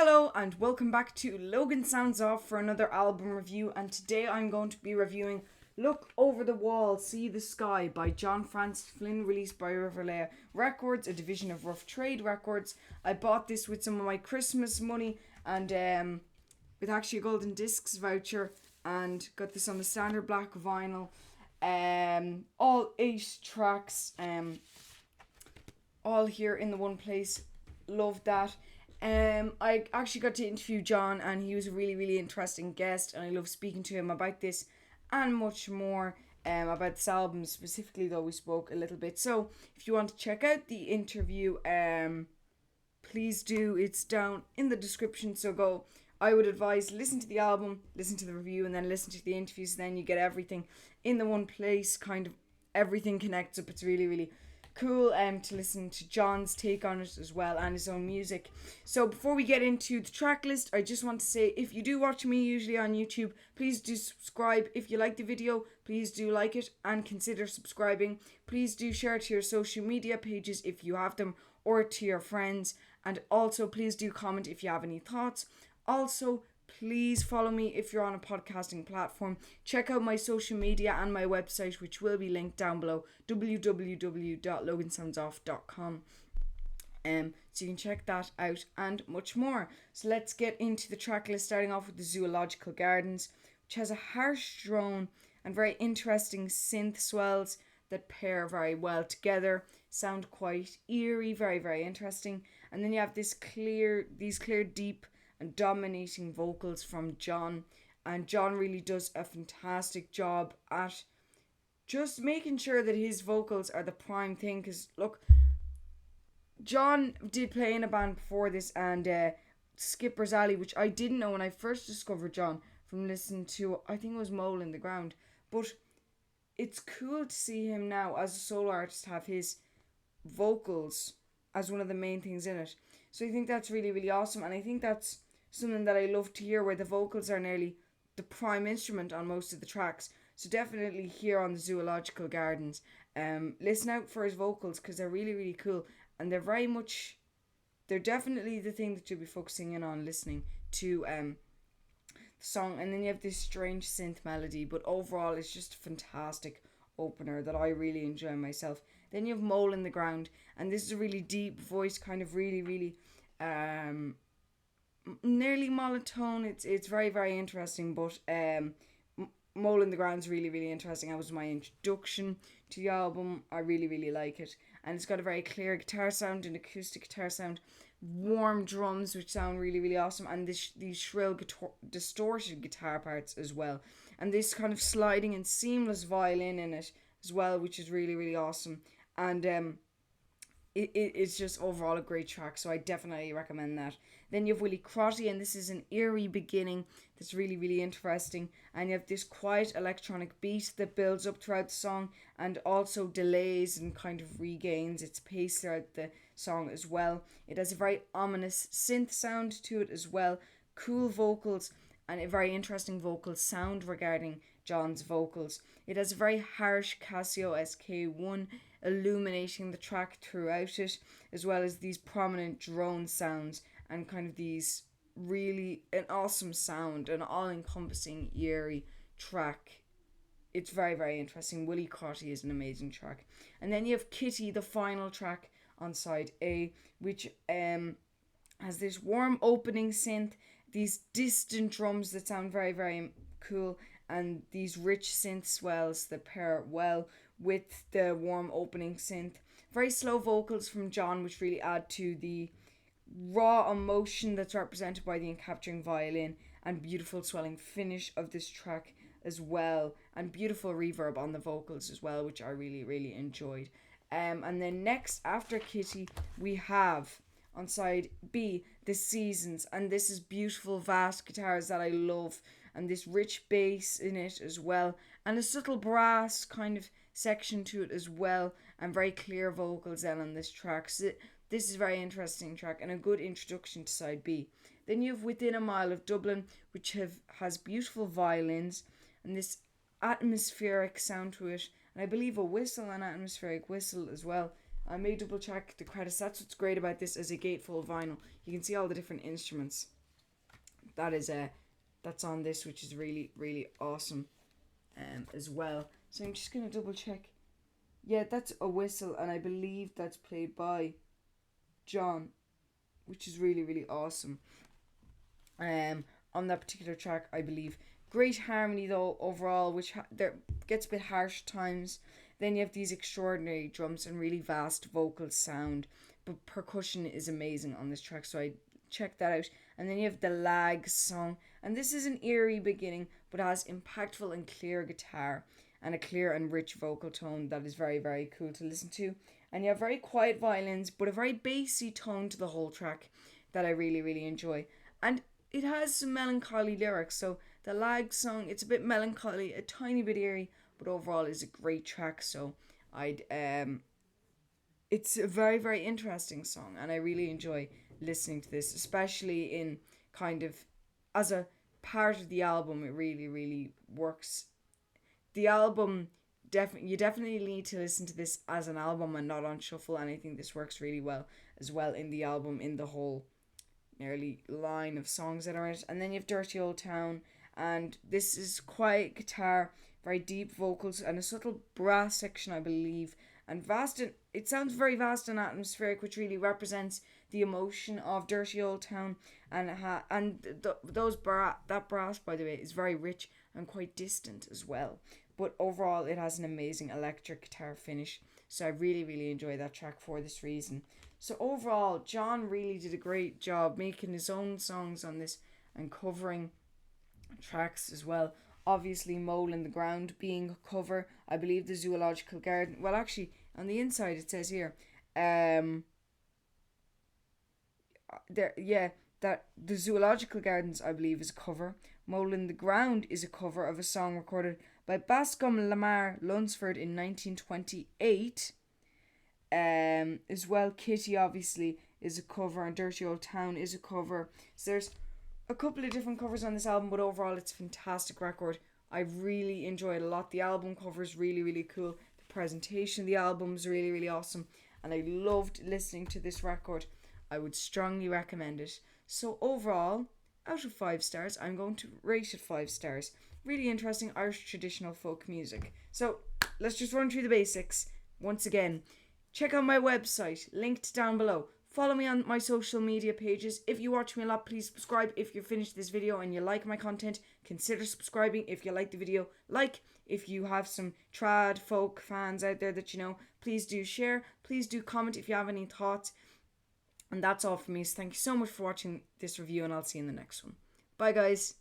Hello and welcome back to Logan Sounds Off for another album review, and today I'm going to be reviewing Look Over the Wall, See the Sky by John Francis Flynn, released by River Lea Records, a division of Rough Trade Records. I bought this with some of my Christmas money and with actually a Golden Discs voucher, and got this on the standard black vinyl. All 8 tracks, all here in the one place. Love that. I actually got to interview John, and he was a really, really interesting guest, and I love speaking to him about this and much more. About this album specifically, though, we spoke a little bit. So if you want to check out the interview, please do. It's down in the description, so go. I would advise listen to the album, listen to the review, and then listen to the interviews. Then you get everything in the one place. Kind of everything connects up. It's really, really cool to listen to John's take on it as well, and his own music. So before we get into the track list, I just want to say, if you do watch me usually on YouTube, please do subscribe. If you like the video, please do like it and consider subscribing. Please do share it to your social media pages if you have them, or to your friends, and also please do comment if you have any thoughts. Also, please follow me if you're on a podcasting platform. Check out my social media and my website, which will be linked down below, www.logansoundsoff.com. So you can check that out and much more. So let's get into the track list, starting off with the Zoological Gardens, which has a harsh drone and very interesting synth swells that pair very well together, sound quite eerie, very, very interesting. And then you have these clear, deep and dominating vocals from John, and John really does a fantastic job at just making sure that his vocals are the prime thing. Because look, John did play in a band before this, and Skipper's Alley, which I didn't know when I first discovered John from listening to, I think it was Mole in the Ground. But it's cool to see him now as a solo artist have his vocals as one of the main things in it. So I think that's really, really awesome, and I think that's something that I love to hear, where the vocals are nearly the prime instrument on most of the tracks. So definitely here on the Zoological Gardens, listen out for his vocals, because they're really, really cool, and they're definitely the thing that you'll be focusing in on listening to the song. And then you have this strange synth melody, but overall it's just a fantastic opener that I really enjoy myself. Then you have Mole in the Ground, and this is a really deep voice, kind of really, really nearly monotone. It's very, very interesting, but Mole in the Ground's really, really interesting. That was my introduction to the album. I really, really like it, and it's got a very clear guitar sound, an acoustic guitar sound, warm drums which sound really, really awesome, and these shrill distorted guitar parts as well, and this kind of sliding and seamless violin in it as well, which is really, really awesome. And it's just overall a great track, so I definitely recommend that. Then you have Willie Crotty, and this is an eerie beginning that's really, really interesting, and you have this quiet electronic beat that builds up throughout the song and also delays and kind of regains its pace throughout the song as well. It has a very ominous synth sound to it as well, cool vocals, and a very interesting vocal sound regarding John's vocals. It has a very harsh Casio SK1 illuminating the track throughout it, as well as these prominent drone sounds and kind of these really an awesome sound, an all-encompassing eerie track. It's very, very interesting. Willie Crotty is an amazing track. And then you have Kitty, the final track on side A, which has this warm opening synth, these distant drums that sound very, very cool, and these rich synth swells that pair well with the warm opening synth. Very slow vocals from John, which really add to the raw emotion that's represented by the encapturing violin, and beautiful swelling finish of this track as well, and beautiful reverb on the vocals as well, which I really, really enjoyed. And then next, after Kitty, we have on side B, The Seasons, and this is beautiful, vast guitars that I love, and this rich bass in it as well, and a subtle brass kind of section to it as well, and very clear vocals then on this track. So this is a very interesting track and a good introduction to side B. Then you have Within a Mile of Dublin, which has beautiful violins and this atmospheric sound to it, and I believe a whistle, an atmospheric whistle as well I may double check the credits. That's what's great about this as a gatefold vinyl. You can see all the different instruments that's on this, which is really, really awesome as well. So I'm just going to double check. Yeah, that's a whistle, and I believe that's played by John, which is really, really awesome. On that particular track, I believe. Great harmony though overall, which there gets a bit harsh at times. Then you have these extraordinary drums and really vast vocal sound, but percussion is amazing on this track, so I check that out. And then you have the lag song, and this is an eerie beginning, but has impactful and clear guitar and a clear and rich vocal tone that is very, very cool to listen to. And you have very quiet violins, but a very bassy tone to the whole track that I really, really enjoy. And it has some melancholy lyrics, so the lag song, it's a bit melancholy, a tiny bit eerie, but overall is a great track. So it's a very, very interesting song, and I really enjoy listening to this, especially in kind of as a part of the album. It really, really works. The album, you definitely need to listen to this as an album and not on shuffle, and I think this works really well as well in the album, in the whole nearly line of songs that are in it. And then you have Dirty Old Town, and this is quiet guitar, very deep vocals, and a subtle brass section, I believe, and vast. It sounds very vast and atmospheric, which really represents the emotion of Dirty Old Town. And that brass, by the way, is very rich and quite distant as well. But overall, it has an amazing electric guitar finish. So I really, really enjoy that track for this reason. So overall, John really did a great job making his own songs on this and covering tracks as well. Obviously, Mole in the Ground being a cover. I believe the Zoological Garden. Well, actually, on the inside it says here, that the Zoological Gardens, I believe, is a cover. Mole in the Ground is a cover of a song recorded by Bascom Lamar Lunsford in 1928. As well, Kitty obviously is a cover, and Dirty Old Town is a cover. So there's a couple of different covers on this album, but overall it's a fantastic record. I really enjoyed it a lot. The album cover is really, really cool. The presentation of the album is really, really awesome, and I loved listening to this record. I would strongly recommend it. So overall, out of 5 stars, I'm going to rate it 5 stars. Really interesting Irish traditional folk music. So let's just run through the basics once again. Check out my website, linked down below. Follow me on my social media pages. If you watch me a lot, please subscribe. If you finished this video and you like my content, consider subscribing. If you like the video, like. If you have some trad folk fans out there that you know, please do share. Please do comment if you have any thoughts. And that's all from me. So thank you so much for watching this review, and I'll see you in the next one. Bye, guys.